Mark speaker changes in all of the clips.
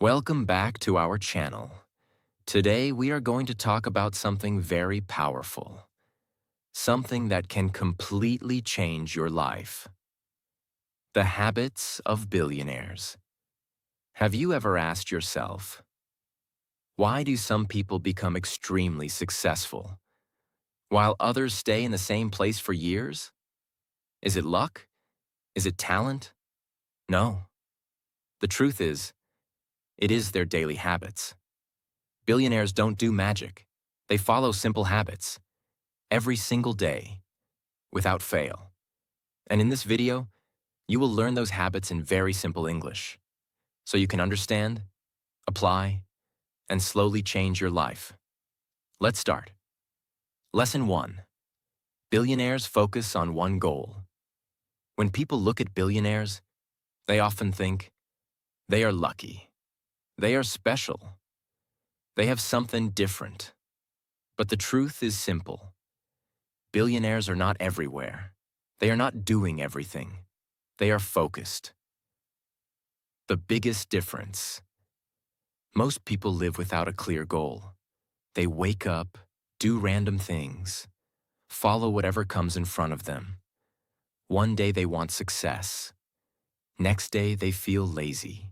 Speaker 1: Welcome back to our channel. Today we are going to talk about something very powerful, something that can completely change your life. The habits of billionaires. Have you ever asked yourself, why do some people become extremely successful, while others stay in the same place for years? Is it luck? Is it talent? No. The truth is, it is their daily habits. Billionaires don't do magic. They follow simple habits, every single day, without fail. And in this video, you will learn those habits in very simple English, so you can understand, apply, and slowly change your life. Let's start. Lesson 1. Billionaires focus on one goal. When people look at billionaires, they often think, they are lucky. They are special. They have something different. But the truth is simple. Billionaires are not everywhere. They are not doing everything. They are focused. The biggest difference. Most people live without a clear goal. They wake up, do random things, follow whatever comes in front of them. One day they want success. Next day they feel lazy.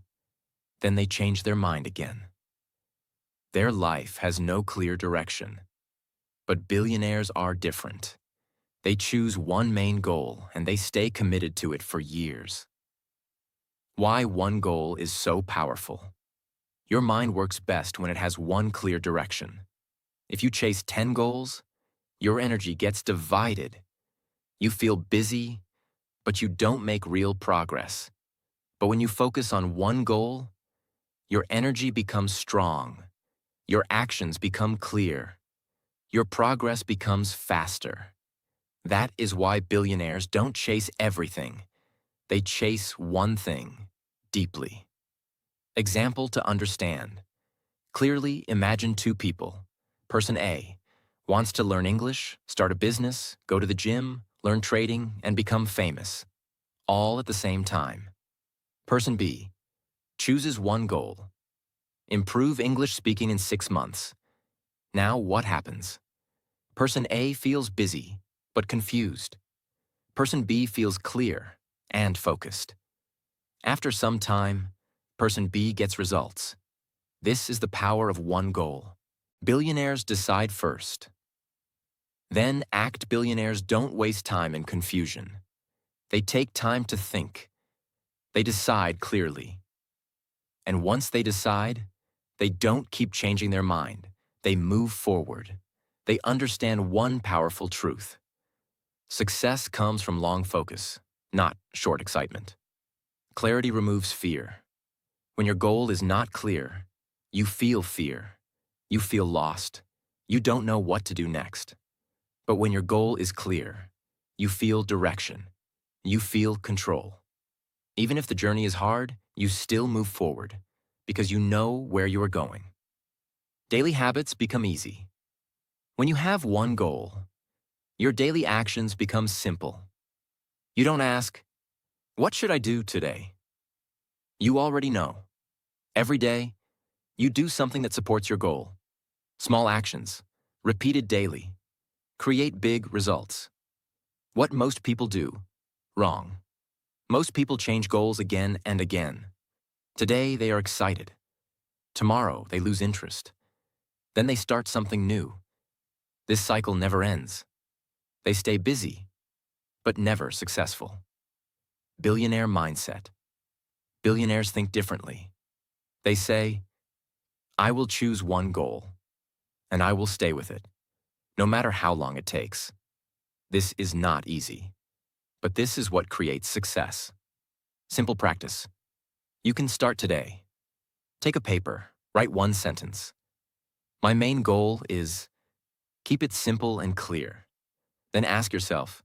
Speaker 1: Then they change their mind again. Their life has no clear direction. But billionaires are different. They choose one main goal and they stay committed to it for years. Why one goal is so powerful. Your mind works best when it has one clear direction. If you chase 10 goals, your energy gets divided. You feel busy, but you don't make real progress. But when you focus on one goal, your energy becomes strong. Your actions become clear. Your progress becomes faster. That is why billionaires don't chase everything. They chase one thing, deeply. Example to understand. Clearly imagine two people. Person A wants to learn English, start a business, go to the gym, learn trading, and become famous, all at the same time. Person B chooses one goal. Improve English speaking in 6 months. Now what happens? Person A feels busy, but confused. Person B feels clear and focused. After some time, Person B gets results. This is the power of one goal. Billionaires decide first. Then act. Billionaires don't waste time in confusion. They take time to think. They decide clearly. And once they decide, they don't keep changing their mind. They move forward. They understand one powerful truth. Success comes from long focus, not short excitement. Clarity removes fear. When your goal is not clear, you feel fear. You feel lost. You don't know what to do next. But when your goal is clear, you feel direction. You feel control. Even if the journey is hard, you still move forward because you know where you are going. Daily habits become easy. When you have one goal, your daily actions become simple. You don't ask, what should I do today? You already know. Every day, you do something that supports your goal. Small actions, repeated daily, create big results. What most people do, wrong. Most people change goals again and again. Today, they are excited. Tomorrow, they lose interest. Then they start something new. This cycle never ends. They stay busy, but never successful. Billionaire mindset. Billionaires think differently. They say, I will choose one goal, and I will stay with it, no matter how long it takes. This is not easy, but this is what creates success. Simple practice. You can start today. Take a paper, write one sentence. My main goal is, keep it simple and clear. Then ask yourself,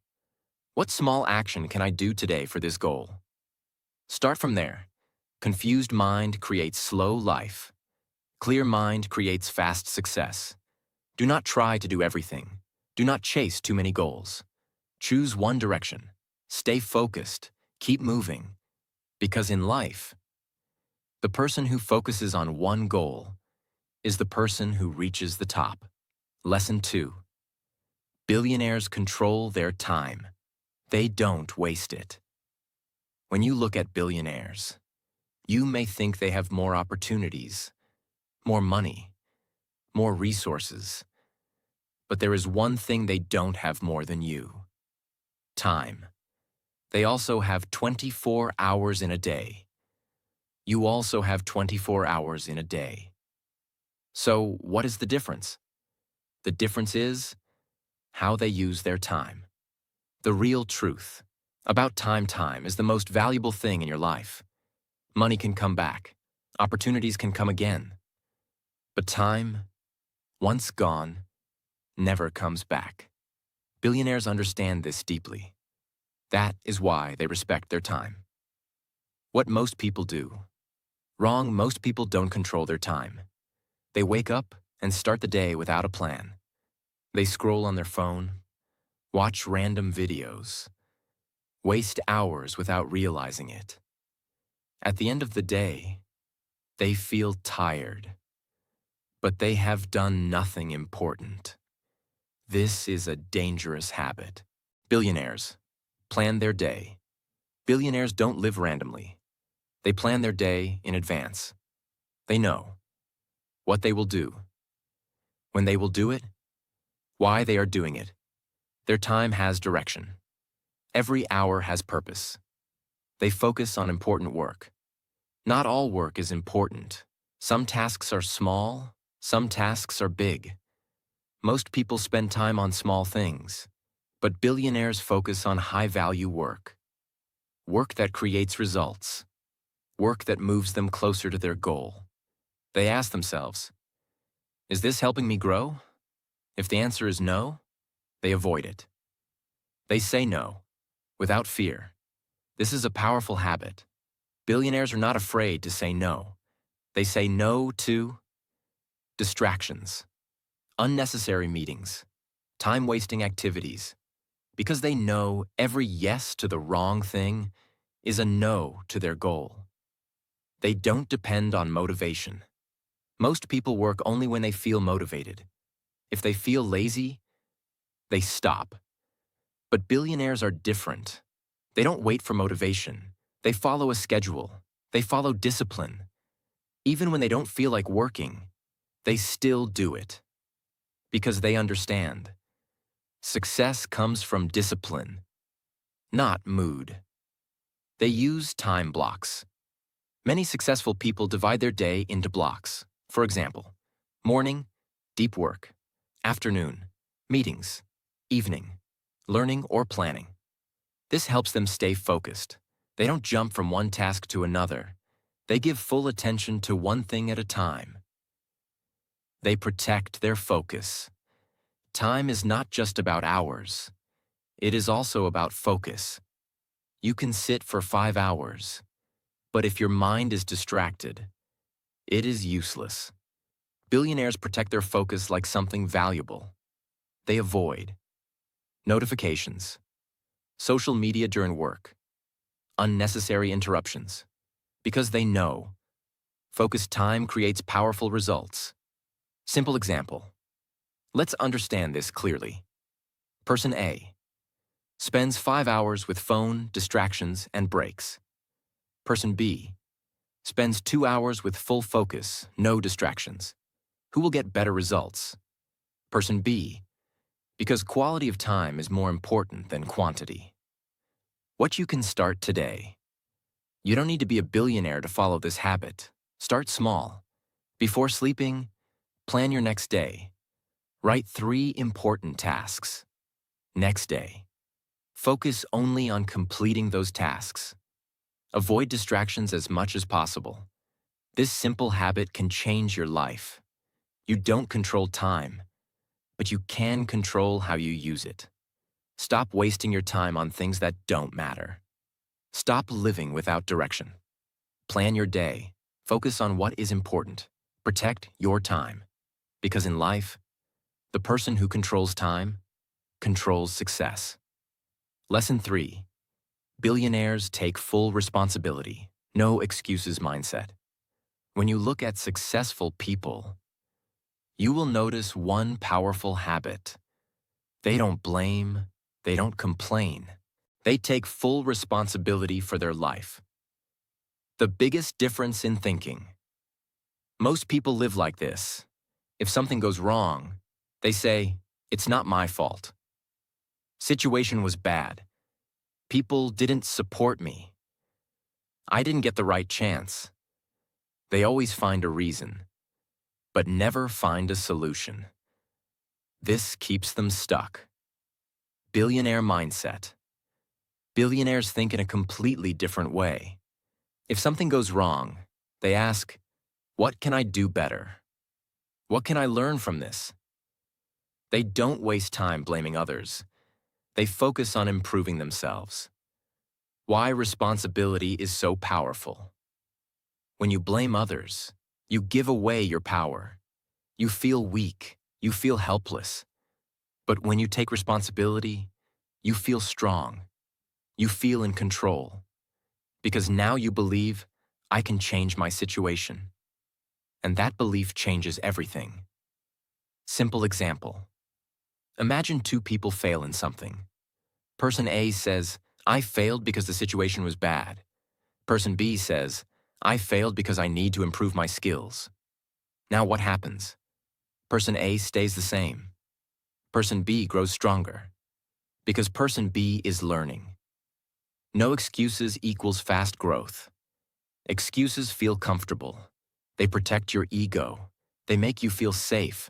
Speaker 1: what small action can I do today for this goal? Start from there. Confused mind creates slow life. Clear mind creates fast success. Do not try to do everything. Do not chase too many goals. Choose one direction. Stay focused. Keep moving. Because in life, The person who focuses on one goal is the person who reaches the top. Lesson 2. Billionaires control their time. They don't waste it. When you look at billionaires, you may think they have more opportunities, more money, more resources. But there is one thing they don't have more than you: time. They also have 24 hours in a day. You also have 24 hours in a day. So what is the difference? The difference is how they use their time. The real truth about time is the most valuable thing in your life. Money can come back. Opportunities can come again. But time, once gone, never comes back. Billionaires understand this deeply. That is why they respect their time. What most people do. Wrong, most people don't control their time. They wake up and start the day without a plan. They scroll on their phone, watch random videos, waste hours without realizing it. At the end of the day, they feel tired, but they have done nothing important. This is a dangerous habit. Billionaires plan their day. Billionaires don't live randomly. They plan their day in advance. They know what they will do, when they will do it, why they are doing it. Their time has direction. Every hour has purpose. They focus on important work. Not all work is important. Some tasks are small, some tasks are big. Most people spend time on small things, but billionaires focus on high-value work. Work that creates results. Work that moves them closer to their goal. They ask themselves, is this helping me grow? If the answer is no, they avoid it. They say no, without fear. This is a powerful habit. Billionaires are not afraid to say no. They say no to distractions, unnecessary meetings, time-wasting activities, because they know every yes to the wrong thing is a no to their goal. They don't depend on motivation. Most people work only when they feel motivated. If they feel lazy, they stop. But billionaires are different. They don't wait for motivation. They follow a schedule. They follow discipline. Even when they don't feel like working, they still do it. Because they understand. Success comes from discipline, not mood. They use time blocks. Many successful people divide their day into blocks. For example, morning, deep work; afternoon, meetings; evening, learning or planning. This helps them stay focused. They don't jump from one task to another. They give full attention to one thing at a time. They protect their focus. Time is not just about hours. It is also about focus. You can sit for 5 hours, but if your mind is distracted, it is useless. Billionaires protect their focus like something valuable. They avoid notifications, social media during work, unnecessary interruptions, because they know focused time creates powerful results. Simple example. Let's understand this clearly. Person A spends 5 hours with phone, distractions, and breaks. Person B spends 2 hours with full focus, no distractions. Who will get better results? Person B, because quality of time is more important than quantity. What you can start today. You don't need to be a billionaire to follow this habit. Start small. Before sleeping, plan your next day. Write 3 important tasks. Next day, focus only on completing those tasks. Avoid distractions as much as possible. This simple habit can change your life. You don't control time, but you can control how you use it. Stop wasting your time on things that don't matter. Stop living without direction. Plan your day. Focus on what is important. Protect your time. Because in life, the person who controls time controls success. Lesson 3. Billionaires take full responsibility. No excuses mindset. When you look at successful people, you will notice one powerful habit. They don't blame, they don't complain. They take full responsibility for their life. The biggest difference in thinking. Most people live like this. If something goes wrong, they say, "It's not my fault. Situation was bad. People didn't support me. I didn't get the right chance." They always find a reason, but never find a solution. This keeps them stuck. Billionaire mindset. Billionaires think in a completely different way. If something goes wrong, they ask, "What can I do better? What can I learn from this?" They don't waste time blaming others. They focus on improving themselves. Why responsibility is so powerful. When you blame others, you give away your power. You feel weak. You feel helpless. But when you take responsibility, you feel strong. You feel in control. Because now you believe, "I can change my situation." And that belief changes everything. Simple example. Imagine two people fail in something. Person A says, "I failed because the situation was bad." Person B says, "I failed because I need to improve my skills." Now what happens? Person A stays the same. Person B grows stronger. Because person B is learning. No excuses equals fast growth. Excuses feel comfortable. They protect your ego. They make you feel safe.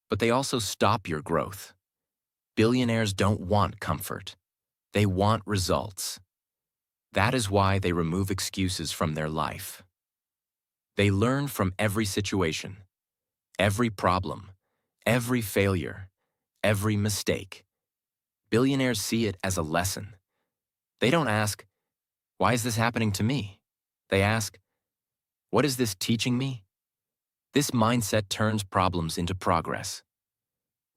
Speaker 1: But they also stop your growth. Billionaires don't want comfort. They want results. That is why they remove excuses from their life. They learn from every situation, every problem, every failure, every mistake. Billionaires see it as a lesson. They don't ask, "Why is this happening to me?" They ask, "What is this teaching me?" This mindset turns problems into progress.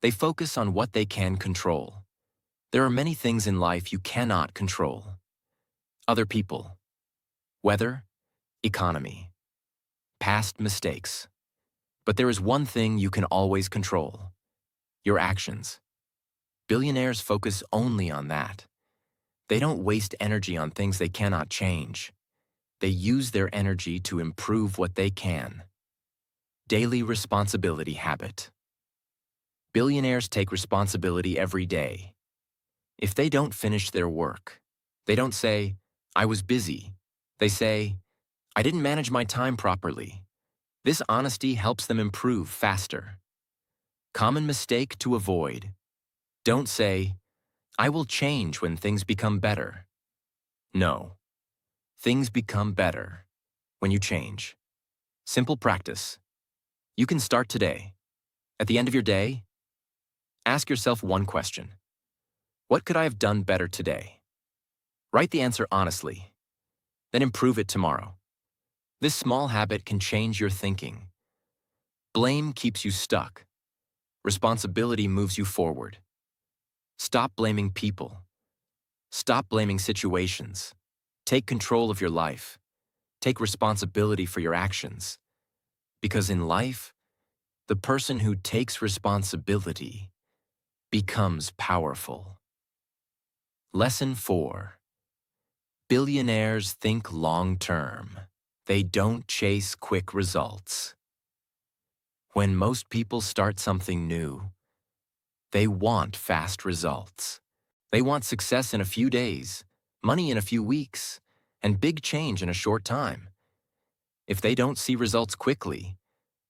Speaker 1: They focus on what they can control. There are many things in life you cannot control. Other people, weather, economy, past mistakes. But there is one thing you can always control: your actions. Billionaires focus only on that. They don't waste energy on things they cannot change. They use their energy to improve what they can. Daily responsibility habit. Billionaires take responsibility every day. If they don't finish their work, they don't say, "I was busy." They say, "I didn't manage my time properly." This honesty helps them improve faster. Common mistake to avoid. Don't say, "I will change when things become better." No. Things become better when you change. Simple practice. You can start today. At the end of your day, ask yourself one question. What could I have done better today? Write the answer honestly. Then improve it tomorrow. This small habit can change your thinking. Blame keeps you stuck. Responsibility moves you forward. Stop blaming people. Stop blaming situations. Take control of your life. Take responsibility for your actions. Because in life, the person who takes responsibility becomes powerful. Lesson 4. Billionaires think long-term. They don't chase quick results. When most people start something new, they want fast results. They want success in a few days, money in a few weeks, and big change in a short time. If they don't see results quickly,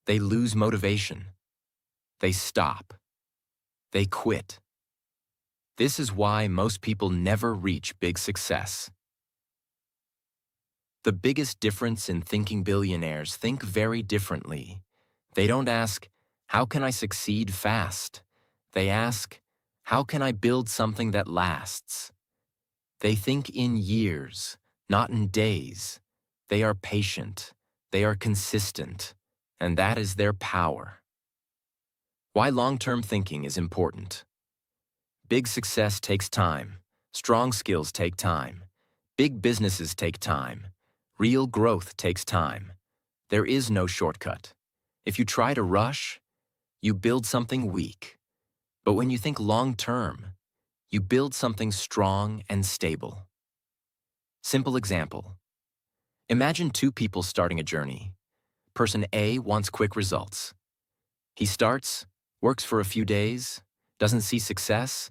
Speaker 1: they lose motivation. They stop. They quit. This is why most people never reach big success. The biggest difference in thinking: billionaires think very differently. They don't ask, "How can I succeed fast?" They ask, "How can I build something that lasts?" They think in years, not in days. They are patient. They are consistent. And that is their power. Why long-term thinking is important. Big success takes time. Strong skills take time. Big businesses take time. Real growth takes time. There is no shortcut. If you try to rush, you build something weak. But when you think long-term, you build something strong and stable. Simple example. Imagine two people starting a journey. Person A wants quick results. He starts, works for a few days, doesn't see success,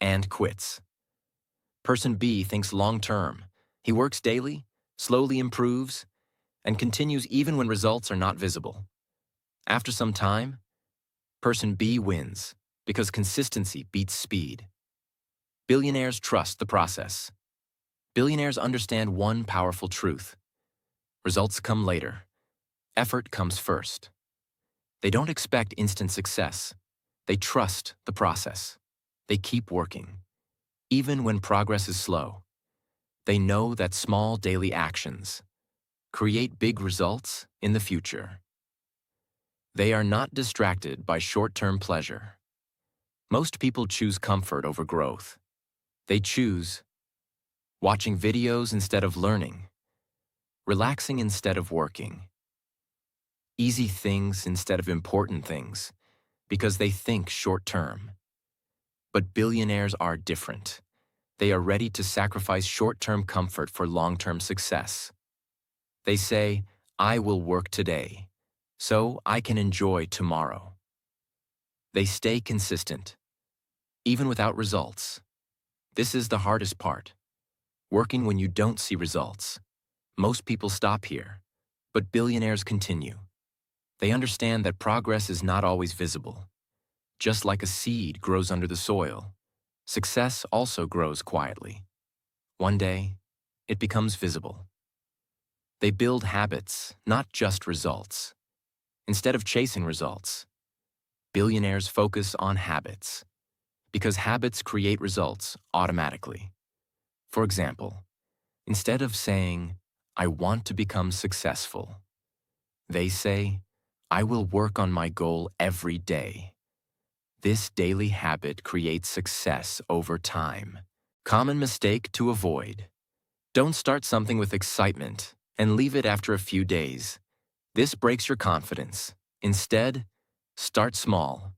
Speaker 1: and quits. Person B thinks long-term. He works daily, slowly improves, and continues even when results are not visible. After some time, person B wins because consistency beats speed. Billionaires trust the process. Billionaires understand one powerful truth. Results come later. Effort comes first. They don't expect instant success. They trust the process. They keep working. Even when progress is slow, they know that small daily actions create big results in the future. They are not distracted by short-term pleasure. Most people choose comfort over growth. They choose watching videos instead of learning, relaxing instead of working, easy things instead of important things, because they think short-term. But billionaires are different. They are ready to sacrifice short-term comfort for long-term success. They say, I will work today, so I can enjoy tomorrow. They stay consistent, even without results. This is the hardest part. Working when you don't see results. Most people stop here, but billionaires continue. They understand that progress is not always visible. Just like a seed grows under the soil, success also grows quietly. One day, it becomes visible. They build habits, not just results. Instead of chasing results, billionaires focus on habits, because habits create results automatically. For example, instead of saying, I want to become successful, they say, I will work on my goal every day. This daily habit creates success over time. Common mistake to avoid. Don't start something with excitement and leave it after a few days. This breaks your confidence. Instead, start small,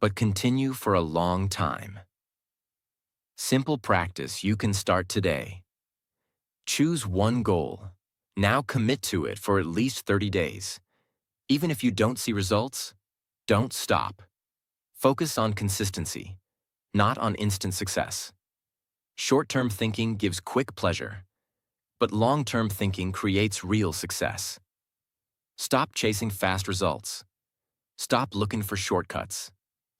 Speaker 1: but continue for a long time. Simple practice you can start today. Choose one goal. Now commit to it for at least 30 days. Even if you don't see results, don't stop. Focus on consistency, not on instant success. Short-term thinking gives quick pleasure, but long-term thinking creates real success. Stop chasing fast results. Stop looking for shortcuts.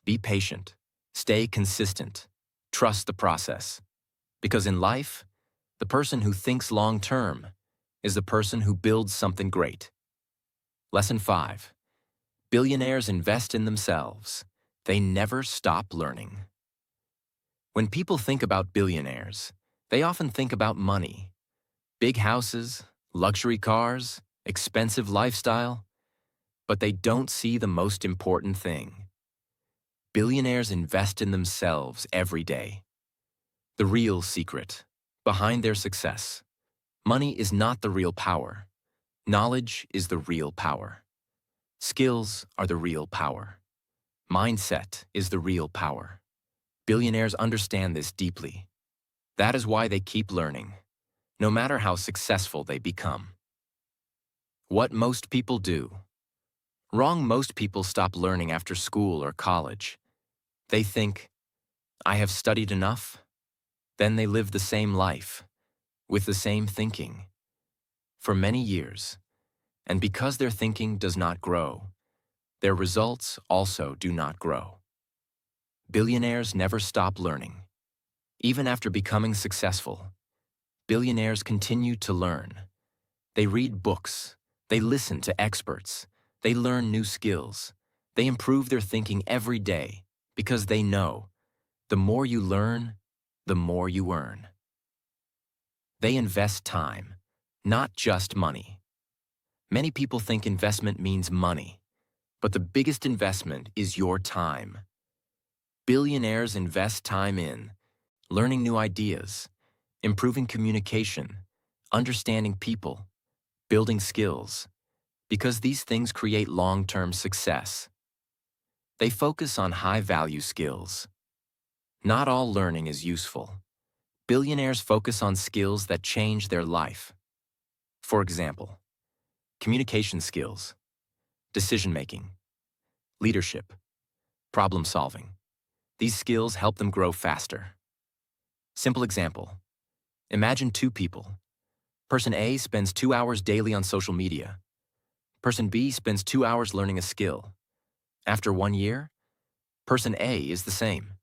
Speaker 1: Be patient. Stay consistent. Trust the process. Because in life, the person who thinks long-term is the person who builds something great. Lesson 5. Billionaires invest in themselves. They never stop learning. When people think about billionaires, they often think about money. Big houses, luxury cars, expensive lifestyle. But they don't see the most important thing. Billionaires invest in themselves every day. The real secret behind their success. Money is not the real power. Knowledge is the real power. Skills are the real power. Mindset is the real power. Billionaires understand this deeply. That is why they keep learning, no matter how successful they become. What most people do. Wrong. Most people stop learning after school or college. They think, I have studied enough. Then they live the same life, with the same thinking, for many years. And because their thinking does not grow, their results also do not grow. Billionaires never stop learning. Even after becoming successful, billionaires continue to learn. They read books, they listen to experts, they learn new skills, they improve their thinking every day because they know the more you learn, the more you earn. They invest time, not just money. Many people think investment means money, but the biggest investment is your time. Billionaires invest time in learning new ideas, improving communication, understanding people, building skills. because these things create long-term success. They focus on high-value skills. Not all learning is useful. Billionaires focus on skills that change their life. For example, communication skills, decision-making, leadership, problem-solving. These skills help them grow faster. Simple example. Imagine two people. Person A spends 2 hours daily on social media. Person B spends 2 hours learning a skill. After 1 year, person A is the same.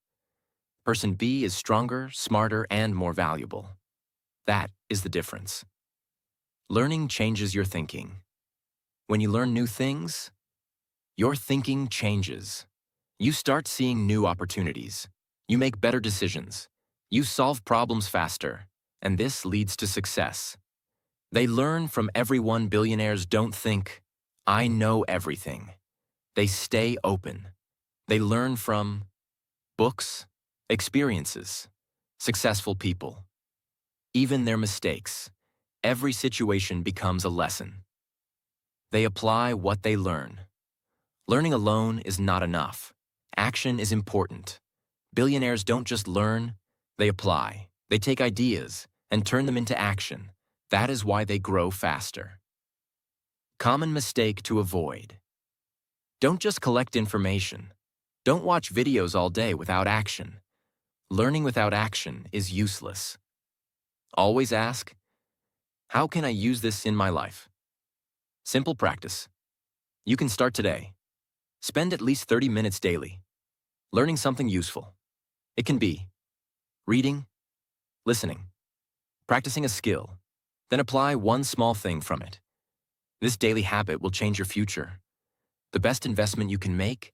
Speaker 1: Person B is stronger, smarter, and more valuable. That is the difference. Learning changes your thinking. When you learn new things, your thinking changes. You start seeing new opportunities. You make better decisions. You solve problems faster, and this leads to success. They learn from everyone. Billionaires don't think, I know everything. They stay open. They learn from books, experiences, successful people, even their mistakes. Every situation becomes a lesson. They apply what they learn. Learning alone is not enough. Action is important. Billionaires don't just learn, they apply. They take ideas and turn them into action. That is why they grow faster. Common mistake to avoid. Don't just collect information. Don't watch videos all day without action. Learning without action is useless. Always ask, how can I use this in my life? Simple practice. You can start today. Spend at least 30 minutes daily, learning something useful. It can be reading, listening, practicing a skill, then apply one small thing from it. This daily habit will change your future. The best investment you can make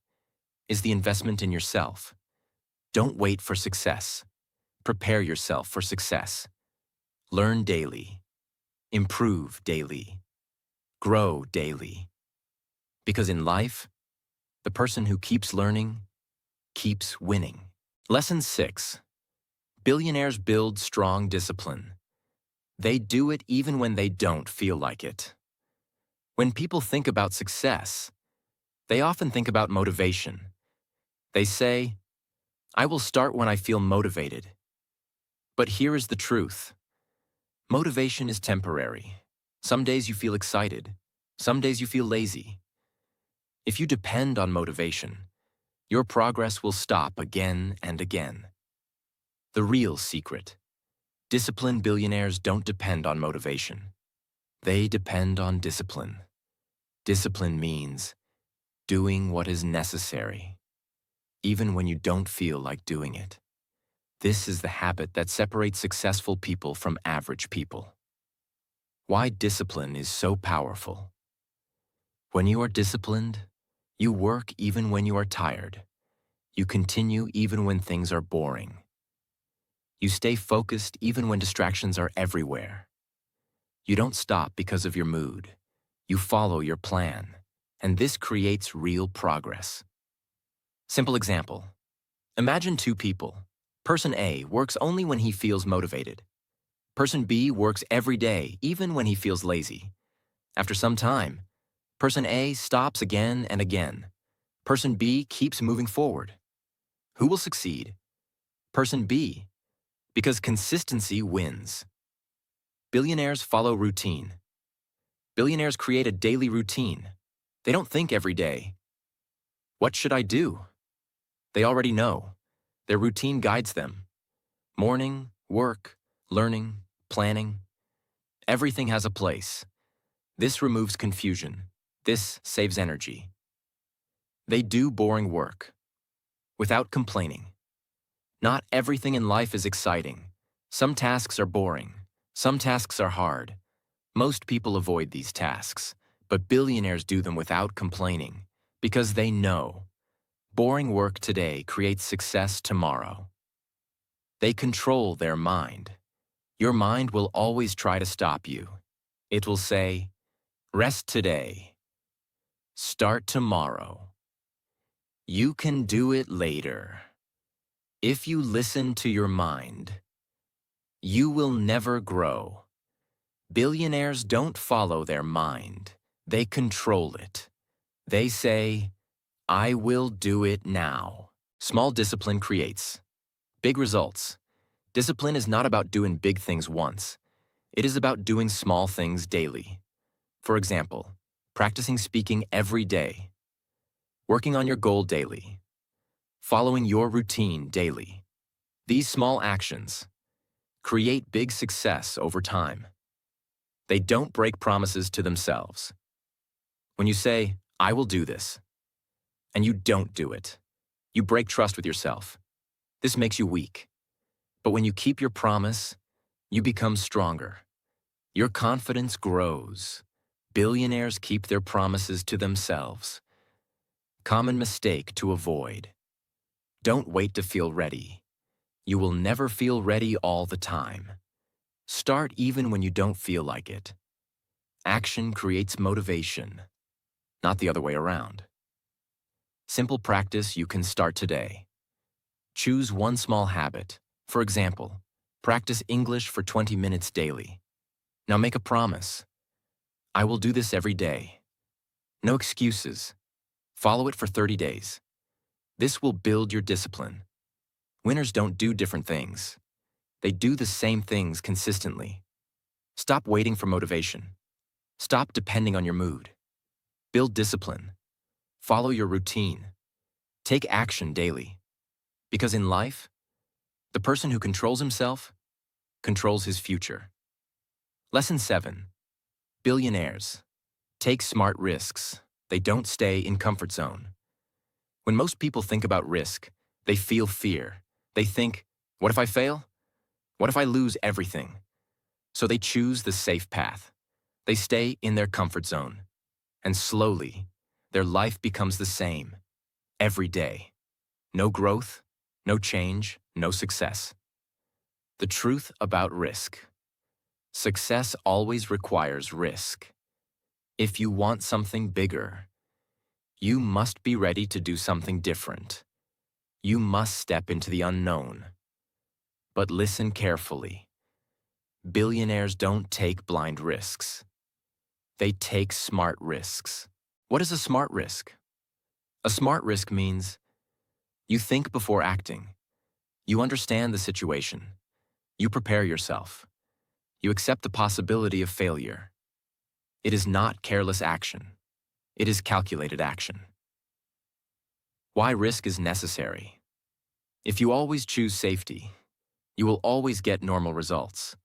Speaker 1: is the investment in yourself. Don't wait for success. Prepare yourself for success. Learn daily. Improve daily. Grow daily. Because in life, the person who keeps learning keeps winning. Lesson 6. Billionaires build strong discipline. They do it even when they don't feel like it. When people think about success, they often think about motivation. They say, I will start when I feel motivated. But here is the truth. Motivation is temporary. Some days you feel excited. Some days you feel lazy. If you depend on motivation, your progress will stop again and again. The real secret. Disciplined billionaires don't depend on motivation. They depend on discipline. Discipline means doing what is necessary, even when you don't feel like doing it. This is the habit that separates successful people from average people. Why discipline is so powerful. When you are disciplined, you work even when you are tired. You continue even when things are boring. You stay focused even when distractions are everywhere. You don't stop because of your mood. You follow your plan, and this creates real progress. Simple example. Imagine two people. Person A works only when he feels motivated. Person B works every day, even when he feels lazy. After some time, Person A stops again and again. Person B keeps moving forward. Who will succeed? Person B, because consistency wins. Billionaires follow routine. Billionaires create a daily routine. They don't think every day, what should I do? They already know. Their routine guides them. Morning, work, learning, planning. Everything has a place. This removes confusion. This saves energy. They do boring work without complaining. Not everything in life is exciting. Some tasks are boring. Some tasks are hard. Most people avoid these tasks, but billionaires do them without complaining because they know boring work today creates success tomorrow. They control their mind. Your mind will always try to stop you. It will say, rest today. Start tomorrow. You can do it later. If you listen to your mind, you will never grow. Billionaires don't follow their mind. They control it. They say, I will do it now. Small discipline creates big results. Discipline is not about doing big things once. It is about doing small things daily. For example, practicing speaking every day, working on your goal daily, following your routine daily. These small actions create big success over time. They don't break promises to themselves. When you say, I will do this, and you don't do it, you break trust with yourself. This makes you weak. But when you keep your promise, you become stronger. Your confidence grows. Billionaires keep their promises to themselves. Common mistake to avoid. Don't wait to feel ready. You will never feel ready all the time. Start even when you don't feel like it. Action creates motivation, not the other way around. Simple practice you can start today. Choose one small habit. For example, practice English for 20 minutes daily. Now make a promise. I will do this every day. No excuses. Follow it for 30 days. This will build your discipline. Winners don't do different things. They do the same things consistently. Stop waiting for motivation. Stop depending on your mood. Build discipline. Follow your routine. Take action daily. Because in life, the person who controls himself controls his future. Lesson 7. Billionaires take smart risks. They don't stay in comfort zone. When most people think about risk, they feel fear. They think, what if I fail? What if I lose everything? So they choose the safe path. They stay in their comfort zone. And slowly, their life becomes the same. Every day. No growth, no change, no success. The truth about risk. Success always requires risk. If you want something bigger, you must be ready to do something different. You must step into the unknown. But listen carefully. Billionaires don't take blind risks. They take smart risks. What is a smart risk? A smart risk means you think before acting. You understand the situation. You prepare yourself. You accept the possibility of failure. It is not careless action. It is calculated action. Why risk is necessary? If you always choose safety, you will always get normal results.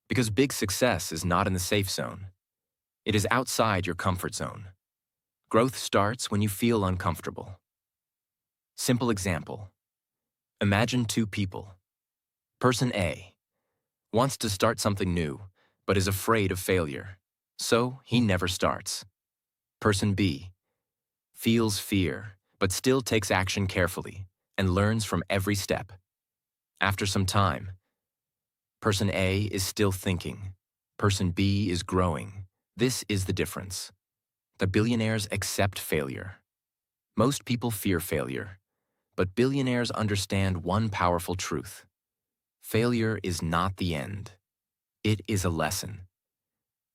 Speaker 1: Because big success is not in the safe zone. It is outside your comfort zone. Growth starts when you feel uncomfortable. Simple example. Imagine two people. Person A wants to start something new, but is afraid of failure, so he never starts. Person B feels fear, but still takes action carefully and learns from every step. After some time, Person A is still thinking. Person B is growing. This is the difference. The billionaires accept failure. Most people fear failure, but billionaires understand one powerful truth. Failure is not the end. It is a lesson.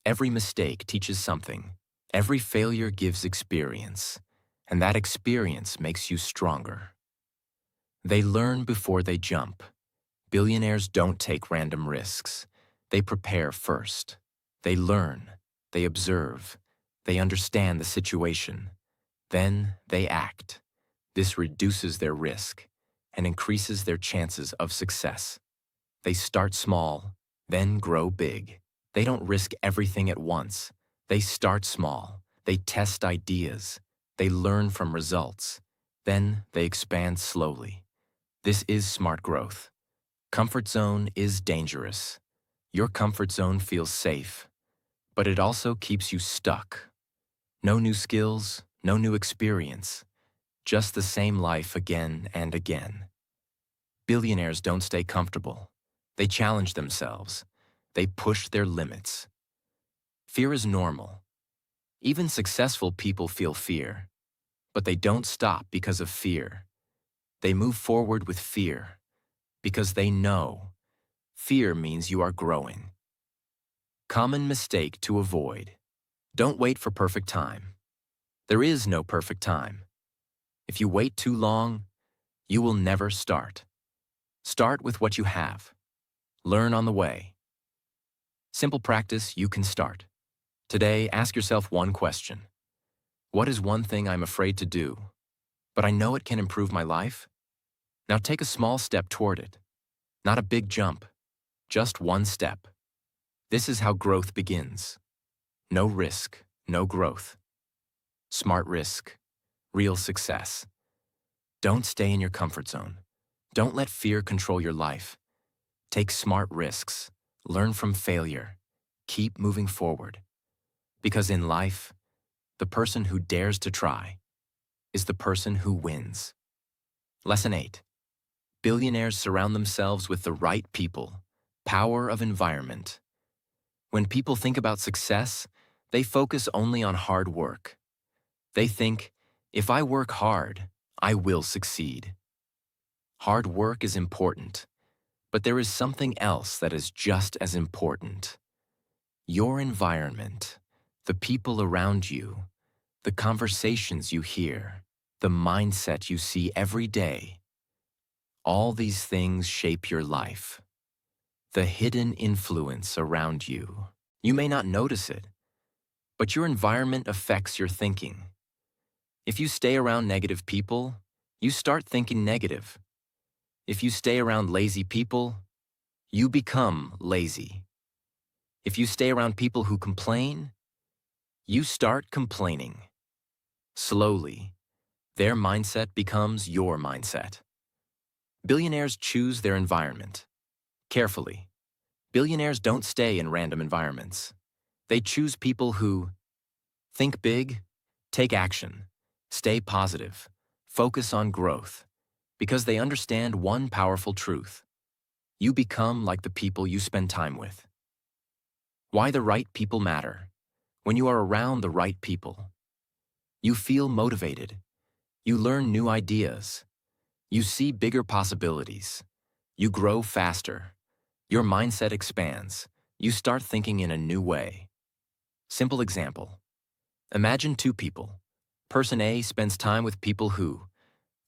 Speaker 1: Every mistake teaches something. Every failure gives experience, and that experience makes you stronger. They learn before they jump. Billionaires don't take random risks. They prepare first. They learn. They observe. They understand the situation. Then they act. This reduces their risk and increases their chances of success. They start small, then grow big. They don't risk everything at once. They start small. They test ideas. They learn from results. Then they expand slowly. This is smart growth. Comfort zone is dangerous. Your comfort zone feels safe, but it also keeps you stuck. No new skills, no new experience, just the same life again and again. Billionaires don't stay comfortable. They challenge themselves. They push their limits. Fear is normal. Even successful people feel fear, but they don't stop because of fear. They move forward with fear because they know fear means you are growing. Common mistake to avoid. Don't wait for perfect time. There is no perfect time. If you wait too long, you will never start. Start with what you have. Learn on the way. Simple practice you can start. Today, ask yourself one question. What is one thing I'm afraid to do, but I know it can improve my life? Now take a small step toward it. Not a big jump, just one step. This is how growth begins. No risk, no growth. Smart risk, real success. Don't stay in your comfort zone. Don't let fear control your life. Take smart risks. Learn from failure. Keep moving forward. Because in life, the person who dares to try is the person who wins. Lesson 8. Billionaires surround themselves with the right people. Power of environment. When people think about success, they focus only on hard work. They think, if I work hard, I will succeed. Hard work is important, but there is something else that is just as important. Your environment, the people around you, the conversations you hear, the mindset you see every day. All these things shape your life. The hidden influence around you. You may not notice it, but your environment affects your thinking. If you stay around negative people, you start thinking negative. If you stay around lazy people, you become lazy. If you stay around people who complain, you start complaining. Slowly, their mindset becomes your mindset. Billionaires choose their environment carefully. Billionaires don't stay in random environments. They choose people who think big, take action, stay positive, focus on growth, because they understand one powerful truth. You become like the people you spend time with. Why the right people matter. When you are around the right people, you feel motivated. You learn new ideas. You see bigger possibilities. You grow faster. Your mindset expands. You start thinking in a new way. Simple example. Imagine two people. Person A spends time with people who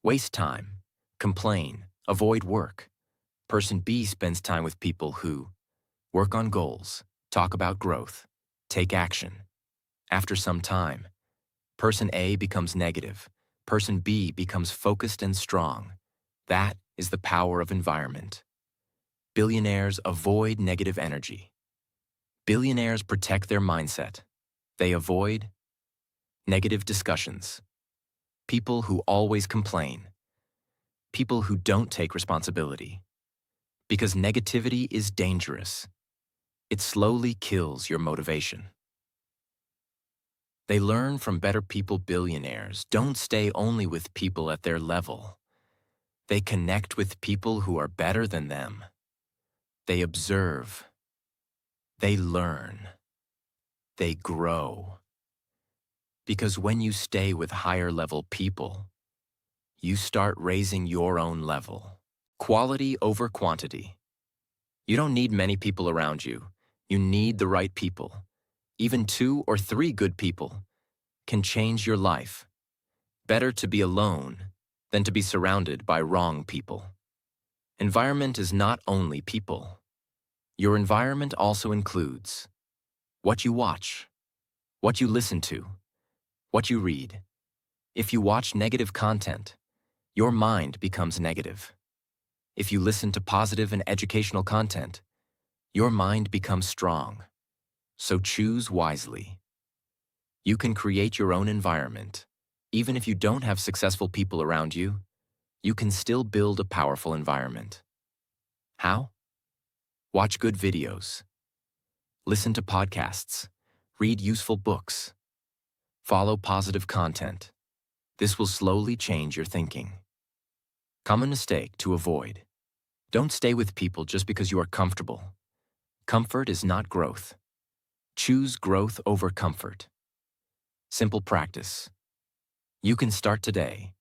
Speaker 1: waste time, complain, avoid work. Person B spends time with people who work on goals, talk about growth, take action. After some time, person A becomes negative. Person B becomes focused and strong. That is the power of environment. Billionaires avoid negative energy. Billionaires protect their mindset. They avoid negative discussions. People who always complain. People who don't take responsibility. Because negativity is dangerous. It slowly kills your motivation. They learn from better people. Billionaires don't stay only with people at their level. They connect with people who are better than them. They observe. They learn. They grow. Because when you stay with higher level people, you start raising your own level. Quality over quantity. You don't need many people around you. You need the right people. Even 2 or 3 good people can change your life. Better to be alone than to be surrounded by wrong people. Environment is not only people. Your environment also includes what you watch, what you listen to, what you read. If you watch negative content, your mind becomes negative. If you listen to positive and educational content, your mind becomes strong. So choose wisely. You can create your own environment. Even if you don't have successful people around you, you can still build a powerful environment. How? Watch good videos. Listen to podcasts. Read useful books. Follow positive content. This will slowly change your thinking. Common mistake to avoid. Don't stay with people just because you are comfortable. Comfort is not growth. Choose growth over comfort. Simple practice. You can start today.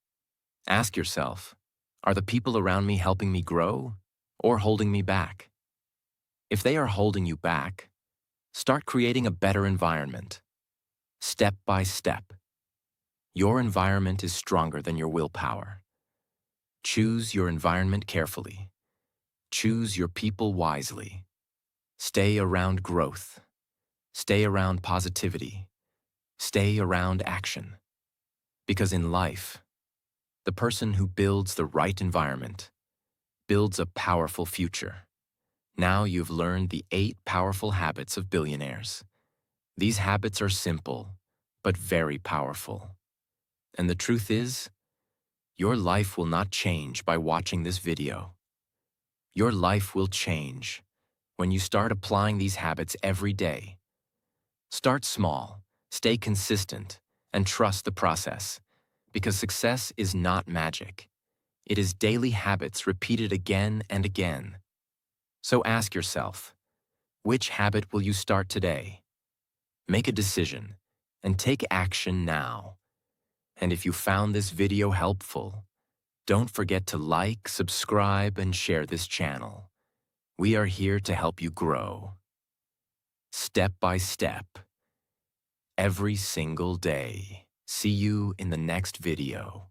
Speaker 1: Ask yourself, are the people around me helping me grow or holding me back? If they are holding you back, start creating a better environment. step by step. Your environment is stronger than your willpower. Choose your environment carefully. Choose your people wisely. Stay around growth. Stay around positivity. Stay around action. Because in life, the person who builds the right environment builds a powerful future. Now you've learned the 8 powerful habits of billionaires. These habits are simple, but very powerful. And the truth is, your life will not change by watching this video. Your life will change when you start applying these habits every day. Start small, stay consistent, and trust the process, because success is not magic. It is daily habits repeated again and again. So ask yourself, which habit will you start today? Make a decision and take action now. And if you found this video helpful, don't forget to like, subscribe, and share this channel. We are here to help you grow. Step by step. Every single day. See you in the next video.